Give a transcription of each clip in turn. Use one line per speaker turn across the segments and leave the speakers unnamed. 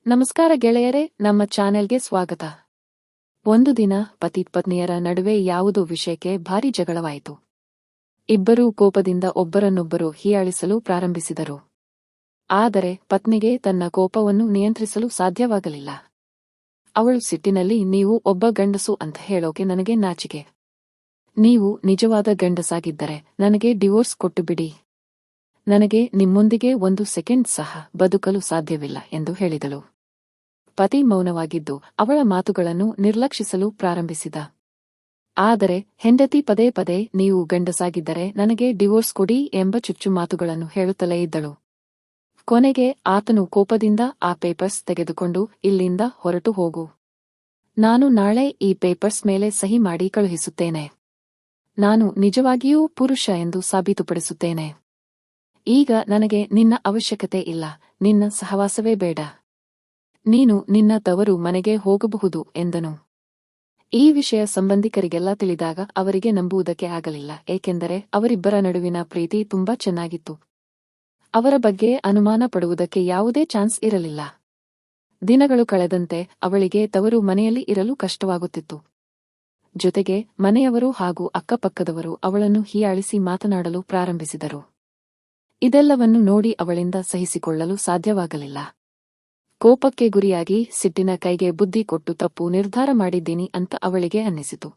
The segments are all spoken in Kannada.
ನಮಸ್ಕಾರ ಗೆಳೆಯರೇ, ನಮ್ಮ ಚಾನೆಲ್ಗೆ ಸ್ವಾಗತ. ಒಂದು ದಿನ ಪತಿ ಪತ್ನಿಯರ ನಡುವೆ ಯಾವುದೋ ವಿಷಯಕ್ಕೆ ಭಾರಿ ಜಗಳವಾಯಿತು. ಇಬ್ಬರೂ ಕೋಪದಿಂದ ಒಬ್ಬರನ್ನೊಬ್ಬರು ಹೀಯಾಳಿಸಲು ಪ್ರಾರಂಭಿಸಿದರು. ಆದರೆ ಪತ್ನಿಗೆ ತನ್ನ ಕೋಪವನ್ನು ನಿಯಂತ್ರಿಸಲು ಸಾಧ್ಯವಾಗಲಿಲ್ಲ. ಅವಳು ಸಿಟ್ಟಿನಲ್ಲಿ, ನೀವು ಒಬ್ಬ ಗಂಡಸು ಅಂತ ಹೇಳೋಕೆ ನನಗೆ ನಾಚಿಕೆ. ನೀವು ನಿಜವಾದ ಗಂಡಸಾಗಿದ್ದರೆ ನನಗೆ ಡಿವೋರ್ಸ್ ಕೊಟ್ಟುಬಿಡಿ. ನನಗೆ ನಿಮ್ಮೊಂದಿಗೆ ಒಂದು ಸೆಕೆಂಡ್ ಸಹ ಬದುಕಲು ಸಾಧ್ಯವಿಲ್ಲ ಎಂದು ಹೇಳಿದಳು. ಪತಿ ಮೌನವಾಗಿದ್ದು ಅವಳ ಮಾತುಗಳನ್ನು ನಿರ್ಲಕ್ಷಿಸಲು ಪ್ರಾರಂಭಿಸಿದ. ಆದರೆ ಹೆಂಡತಿ ಪದೇ ಪದೇ ನೀವು ಗಂಡಸಾಗಿದ್ದರೆ ನನಗೆ ಡಿವೋರ್ಸ್ ಕೊಡಿ ಎಂಬ ಚುಚ್ಚು ಮಾತುಗಳನ್ನು ಹೇಳುತ್ತಲೇ ಇದ್ದಳು. ಕೊನೆಗೆ ಆತನು ಕೋಪದಿಂದ, ಆ ಪೇಪರ್ಸ್ ತೆಗೆದುಕೊಂಡು ಇಲ್ಲಿಂದ ಹೊರಟು ಹೋಗು. ನಾನು ನಾಳೆ ಈ ಪೇಪರ್ಸ್ ಮೇಲೆ ಸಹಿ ಮಾಡಿ ಕಳುಹಿಸುತ್ತೇನೆ. ನಾನು ನಿಜವಾಗಿಯೂ ಪುರುಷ ಎಂದು ಸಾಬೀತುಪಡಿಸುತ್ತೇನೆ. ಈಗ ನನಗೆ ನಿನ್ನ ಅವಶ್ಯಕತೆ ಇಲ್ಲ, ನಿನ್ನ ಸಹವಾಸವೇ ಬೇಡ. ನೀನು ನಿನ್ನ ತವರು ಮನೆಗೆ ಹೋಗಬಹುದು ಎಂದನು. ಈ ವಿಷಯ ಸಂಬಂಧಿಕರಿಗೆಲ್ಲ ತಿಳಿದಾಗ ಅವರಿಗೆ ನಂಬುವುದಕ್ಕೆ ಆಗಲಿಲ್ಲ, ಏಕೆಂದರೆ ಅವರಿಬ್ಬರ ನಡುವಿನ ಪ್ರೀತಿ ತುಂಬಾ ಚೆನ್ನಾಗಿತ್ತು. ಅವರ ಬಗ್ಗೆ ಅನುಮಾನ ಪಡುವುದಕ್ಕೆ ಯಾವುದೇ ಚಾನ್ಸ್ ಇರಲಿಲ್ಲ. ದಿನಗಳು ಕಳೆದಂತೆ ಅವಳಿಗೆ ತವರು ಮನೆಯಲ್ಲಿ ಇರಲು ಕಷ್ಟವಾಗುತ್ತಿತ್ತು. ಜೊತೆಗೆ ಮನೆಯವರು ಹಾಗೂ ಅಕ್ಕಪಕ್ಕದವರು ಅವಳನ್ನು ಹೀಯಾಳಿಸಿ ಮಾತನಾಡಲು ಪ್ರಾರಂಭಿಸಿದರು. ಇದೆಲ್ಲವನ್ನು ನೋಡಿ ಅವಳಿಂದ ಸಹಿಸಿಕೊಳ್ಳಲು ಸಾಧ್ಯವಾಗಲಿಲ್ಲ. ಕೋಪಕ್ಕೆ ಗುರಿಯಾಗಿ ಸಿಟ್ಟಿನ ಕೈಗೆ ಬುದ್ಧಿ ಕೊಟ್ಟು ತಪ್ಪು ನಿರ್ಧಾರ ಮಾಡಿದ್ದೀನಿ ಅಂತ ಅವಳಿಗೆ ಅನ್ನಿಸಿತು.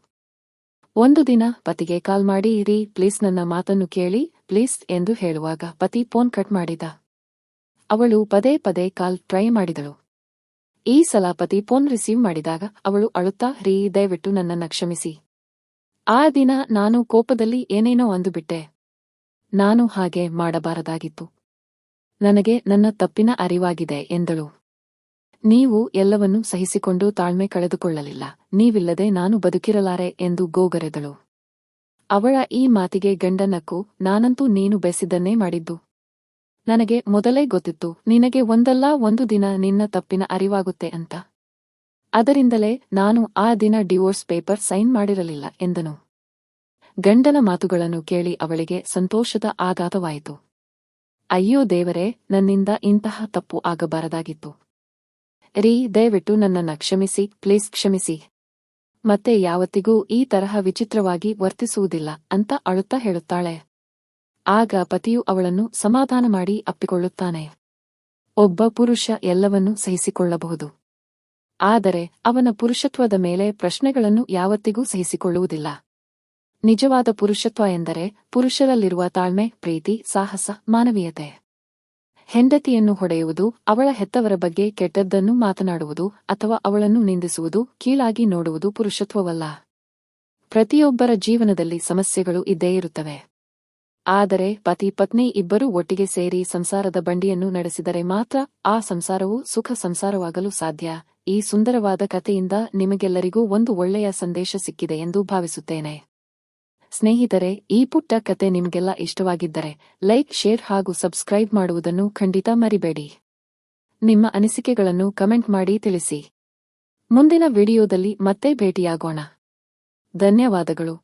ಒಂದು ದಿನ ಪತಿಗೆ ಕಾಲ್ ಮಾಡಿ, ರೀ ಪ್ಲೀಸ್ ನನ್ನ ಮಾತನ್ನು ಕೇಳಿ ಪ್ಲೀಸ್ ಎಂದು ಹೇಳುವಾಗ ಪತಿ ಫೋನ್ ಕಟ್ ಮಾಡಿದ. ಅವಳು ಪದೇ ಪದೇ ಕಾಲ್ ಟ್ರೈ ಮಾಡಿದಳು. ಈ ಸಲ ಪತಿ ಫೋನ್ ರಿಸೀವ್ ಮಾಡಿದಾಗ ಅವಳು ಅಳುತ್ತಾ, ರೀ ದಯವಿಟ್ಟು ನನ್ನನ್ನ ಕ್ಷಮಿಸಿ. ಆ ದಿನ ನಾನು ಕೋಪದಲ್ಲಿ ಏನೇನೋ ಅಂದುಬಿಟ್ಟೆ. ನಾನು ಹಾಗೆ ಮಾಡಬಾರದಾಗಿತ್ತು. ನನಗೆ ನನ್ನ ತಪ್ಪಿನ ಅರಿವಾಗಿದೆ ಎಂದಳು. ನೀವು ಎಲ್ಲವನ್ನೂ ಸಹಿಸಿಕೊಂಡು ತಾಳ್ಮೆ ಕಳೆದುಕೊಳ್ಳಲಿಲ್ಲ, ನೀವಿಲ್ಲದೆ ನಾನು ಬದುಕಿರಲಾರೆ ಎಂದು ಗೋಗರೆದಳು. ಅವಳ ಈ ಮಾತಿಗೆ ಗಂಡ ನಕ್ಕು, ನಾನಂತೂ ನೀನು ಬಯಸಿದ್ದನ್ನೇ ಮಾಡಿದ್ದು. ನನಗೆ ಮೊದಲೇ ಗೊತ್ತಿತ್ತು ನಿನಗೆ ಒಂದಲ್ಲ ಒಂದು ದಿನ ನಿನ್ನ ತಪ್ಪಿನ ಅರಿವಾಗುತ್ತೆ ಅಂತ. ಅದರಿಂದಲೇ ನಾನು ಆ ದಿನ ಡಿವೋರ್ಸ್ ಪೇಪರ್ ಸೈನ್ ಮಾಡಿರಲಿಲ್ಲ ಎಂದನು. ಗಂಡನ ಮಾತುಗಳನ್ನು ಕೇಳಿ ಅವಳಿಗೆ ಸಂತೋಷದ ಆಘಾತವಾಯಿತು. ಅಯ್ಯೋ ದೇವರೇ, ನನ್ನಿಂದ ಇಂತಹ ತಪ್ಪು ಆಗಬಾರದಾಗಿತ್ತು. ರೀ ದಯವಿಟ್ಟು ನನ್ನನ್ನ ಕ್ಷಮಿಸಿ, ಪ್ಲೀಸ್ ಕ್ಷಮಿಸಿ. ಮತ್ತೆ ಯಾವತ್ತಿಗೂ ಈ ತರಹ ವಿಚಿತ್ರವಾಗಿ ವರ್ತಿಸುವುದಿಲ್ಲ ಅಂತ ಅಳುತ್ತಾ ಹೇಳುತ್ತಾಳೆ. ಆಗ ಪತಿಯು ಅವಳನ್ನು ಸಮಾಧಾನ ಮಾಡಿ ಅಪ್ಪಿಕೊಳ್ಳುತ್ತಾನೆ. ಒಬ್ಬ ಪುರುಷ ಎಲ್ಲವನ್ನೂ ಸಹಿಸಿಕೊಳ್ಳಬಹುದು. ಆದರೆ ಅವನ ಪುರುಷತ್ವದ ಮೇಲೆ ಪ್ರಶ್ನೆಗಳನ್ನು ಯಾವತ್ತಿಗೂ ಸಹಿಸಿಕೊಳ್ಳುವುದಿಲ್ಲ. ನಿಜವಾದ ಪುರುಷತ್ವ ಎಂದರೆ ಪುರುಷರಲ್ಲಿರುವ ತಾಳ್ಮೆ, ಪ್ರೀತಿ, ಸಾಹಸ, ಮಾನವೀಯತೆ. ಹೆಂಡತಿಯನ್ನು ಹೊಡೆಯುವುದು, ಅವಳ ಹೆತ್ತವರ ಬಗ್ಗೆ ಕೆಟ್ಟದ್ದನ್ನು ಮಾತನಾಡುವುದು ಅಥವಾ ಅವಳನ್ನು ನಿಂದಿಸುವುದು, ಕೀಳಾಗಿ ನೋಡುವುದು ಪುರುಷತ್ವವಲ್ಲ. ಪ್ರತಿಯೊಬ್ಬರ ಜೀವನದಲ್ಲಿ ಸಮಸ್ಯೆಗಳು ಇದ್ದೇ ಇರುತ್ತವೆ. ಆದರೆ ಪತಿ ಪತ್ನಿ ಇಬ್ಬರೂ ಒಟ್ಟಿಗೆ ಸೇರಿ ಸಂಸಾರದ ಬಂಡಿಯನ್ನು ನಡೆಸಿದರೆ ಮಾತ್ರ ಆ ಸಂಸಾರವು ಸುಖ ಸಂಸಾರವಾಗಲು ಸಾಧ್ಯ. ಈ ಸುಂದರವಾದ ಕಥೆಯಿಂದ ನಿಮಗೆಲ್ಲರಿಗೂ ಒಂದು ಒಳ್ಳೆಯ ಸಂದೇಶ ಸಿಕ್ಕಿದೆ ಎಂದು ಭಾವಿಸುತ್ತೇನೆ. ಸ್ನೇಹಿತರೆ, ಈ ಪುಟ್ಟ ಕತೆ ನಿಮಗೆಲ್ಲ ಇಷ್ಟವಾಗಿದ್ದರೆ ಲೈಕ್, ಶೇರ್ ಹಾಗೂ ಸಬ್ಸ್ಕ್ರೈಬ್ ಮಾಡುವುದನ್ನು ಖಂಡಿತ ಮರಿಬೇಡಿ. ನಿಮ್ಮ ಅನಿಸಿಕೆಗಳನ್ನು ಕಮೆಂಟ್ ಮಾಡಿ ತಿಳಿಸಿ. ಮುಂದಿನ ವಿಡಿಯೋದಲ್ಲಿ ಮತ್ತೆ ಭೇಟಿಯಾಗೋಣ. ಧನ್ಯವಾದಗಳು.